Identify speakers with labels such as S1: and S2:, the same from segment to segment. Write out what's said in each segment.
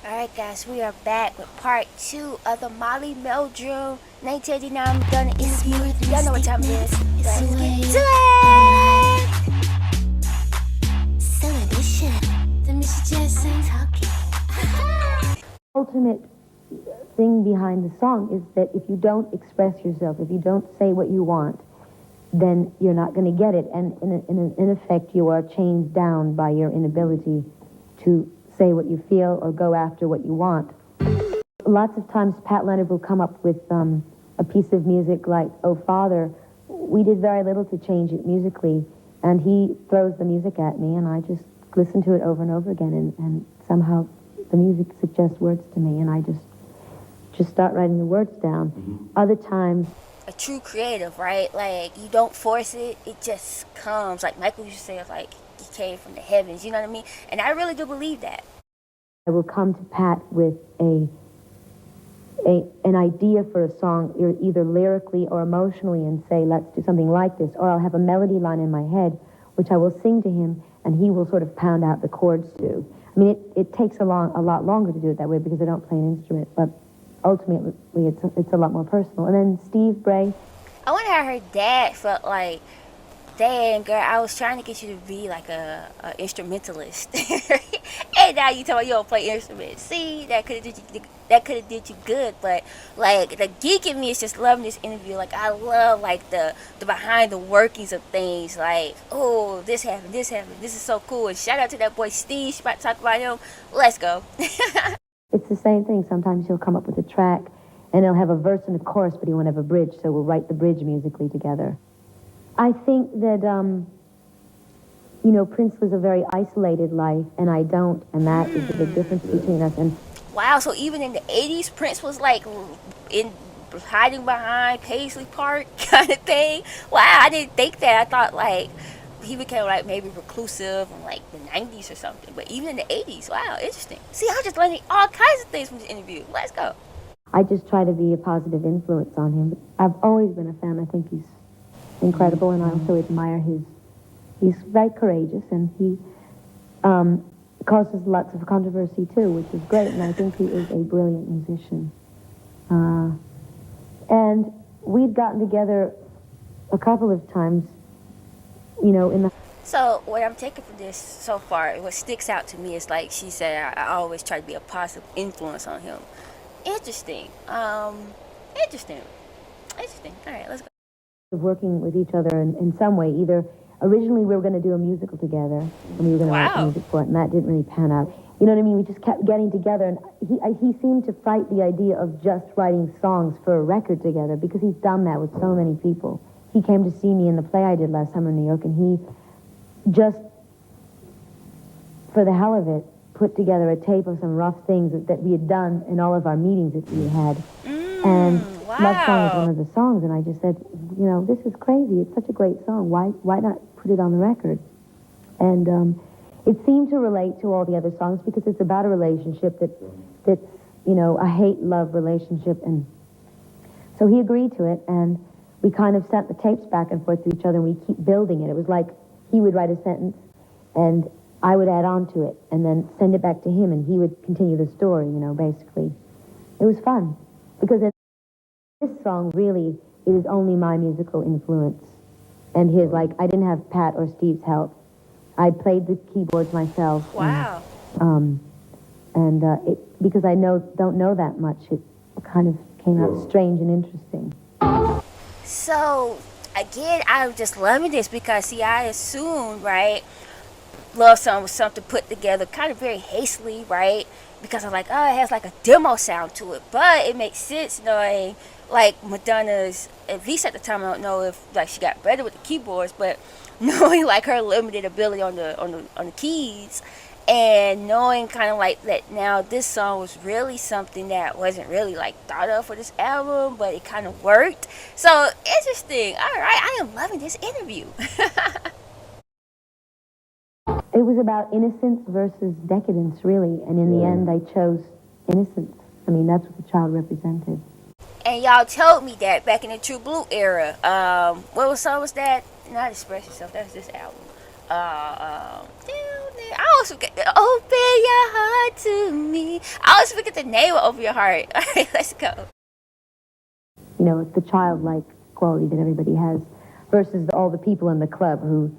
S1: Alright guys, we are back with part 2 of the Molly Meldrum 1989 Madonna interview. Y'all know what time it is. Let's get to it! So edition. The Mr. Jazz ain't talking.
S2: Ultimate thing behind the song is that if you don't express yourself, if you don't say what you want, then you're not going to get it. And in effect, you are chained down by your inability to say what you feel or go after what you want. Lots of times Pat Leonard will come up with a piece of music like "Oh Father." We did very little to change it musically, and he throws the music at me, and I just listen to it over and over again, and somehow the music suggests words to me, and I just start writing the words down. Other times,
S1: A true creative, right? Like, you don't force it, it just comes. Like Michael used to say, it's like he came from the heavens, you know what I mean? And I really do believe that.
S2: I will come to Pat with an idea for a song, either lyrically or emotionally, and say, let's do something like this. Or I'll have a melody line in my head, which I will sing to him, and he will sort of pound out the chords to. I mean, it takes a lot longer to do it that way because I don't play an instrument, but ultimately it's a lot more personal. And then Steve Bray.
S1: I wonder how her dad felt like, dang, girl, I was trying to get you to be like a instrumentalist. And now you tell me you don't play instruments. See, that could have did you good, but like the geek in me is just loving this interview. Like, I love like the behind the workings of things. Like, oh, this happened, this is so cool. And shout out to that boy Steve. She about to talk about him. Let's go.
S2: It's the same thing. Sometimes he'll come up with a track, and he'll have a verse and a chorus, but he won't have a bridge, so we'll write the bridge musically together. I think that, Prince was a very isolated life, and I don't, and that is the big difference between us. And
S1: wow, so even in the 80s, Prince was like in hiding behind Paisley Park kind of thing. Wow, I didn't think that. I thought like he became like maybe reclusive in like the 90s or something. But even in the 80s, wow, interesting. See, I'm just learning all kinds of things from this interview. Let's go.
S2: I just try to be a positive influence on him. I've always been a fan. I think he's incredible, and I also admire he's very courageous, and he causes lots of controversy too, which is great, and I think he is a brilliant musician. And we've gotten together a couple of times, in the...
S1: So what I'm taking from this so far, what sticks out to me is like she said, I always try to be a positive influence on him. Interesting. Interesting. All right, let's go.
S2: Working with each other in some way. Either originally we were going to do a musical together, and we were going to write music for it, and that didn't really pan out. You know what I mean? We just kept getting together, and he seemed to fight the idea of just writing songs for a record together, because he's done that with so many people. He came to see me in the play I did last summer in New York, and he just, for the hell of it, put together a tape of some rough things that we had done in all of our meetings that we had. And Love Song was one of the songs, and I just said, this is crazy. It's such a great song. Why not put it on the record? And it seemed to relate to all the other songs because it's about a relationship that's a hate-love relationship. And so he agreed to it, and we kind of sent the tapes back and forth to each other, and we keep building it. It was like he would write a sentence, and I would add on to it, and then send it back to him, and he would continue the story, basically. It was fun, because in this song, really, it is only my musical influence and his. Like, I didn't have Pat or Steve's help. I played the keyboards myself.
S1: Wow.
S2: And because I don't know that much, it kind of came out strange and interesting.
S1: So, again, I'm just loving this because, see, I assumed, right, Love Song was something put together kind of very hastily, right? Because I'm like, oh, it has like a demo sound to it. But it makes sense knowing, like, Madonna's, at least at the time, I don't know if like she got better with the keyboards, but knowing like her limited ability on the keys, and knowing kind of like that now this song was really something that wasn't really like thought of for this album, but it kind of worked. So interesting. All right, I am loving this interview.
S2: It was about innocence versus decadence, really, and in the end, I chose innocence. I mean, that's what the child represented.
S1: And y'all told me that back in the True Blue era. What song was that? Not Express Yourself. That's this album. Down there. I also get Open Your Heart to Me. See, I always forget the name of Open Your Heart. All right, let's go.
S2: You know, it's the childlike quality that everybody has versus all the people in the club who,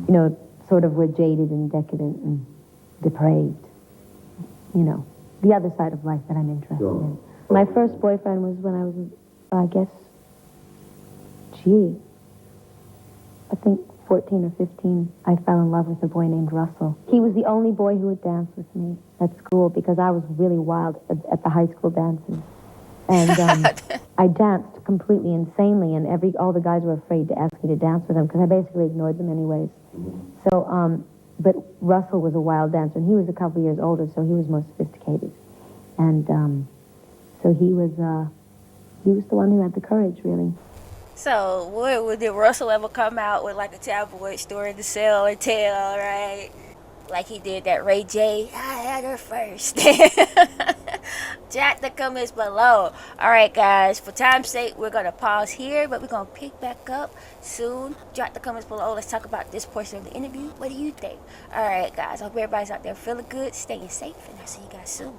S2: you know, sort of were jaded and decadent and depraved. You know, the other side of life that I'm interested in. My first boyfriend was when I was, I guess, I think 14 or 15, I fell in love with a boy named Russell. He was the only boy who would dance with me at school because I was really wild at the high school dances. And I danced completely insanely, and all the guys were afraid to ask me to dance with them because I basically ignored them anyways. So, but Russell was a wild dancer, and he was a couple years older, so he was more sophisticated. And so he was the one who had the courage, really.
S1: So, did Russell ever come out with like a tabloid story to sell or tell, right? Like he did that Ray J, I had her first. Drop the comments below. Alright guys, for time's sake, we're going to pause here, but we're going to pick back up soon. Drop the comments below. Let's talk about this portion of the interview. What do you think? Alright guys, I hope everybody's out there feeling good, staying safe, and I'll see you guys soon.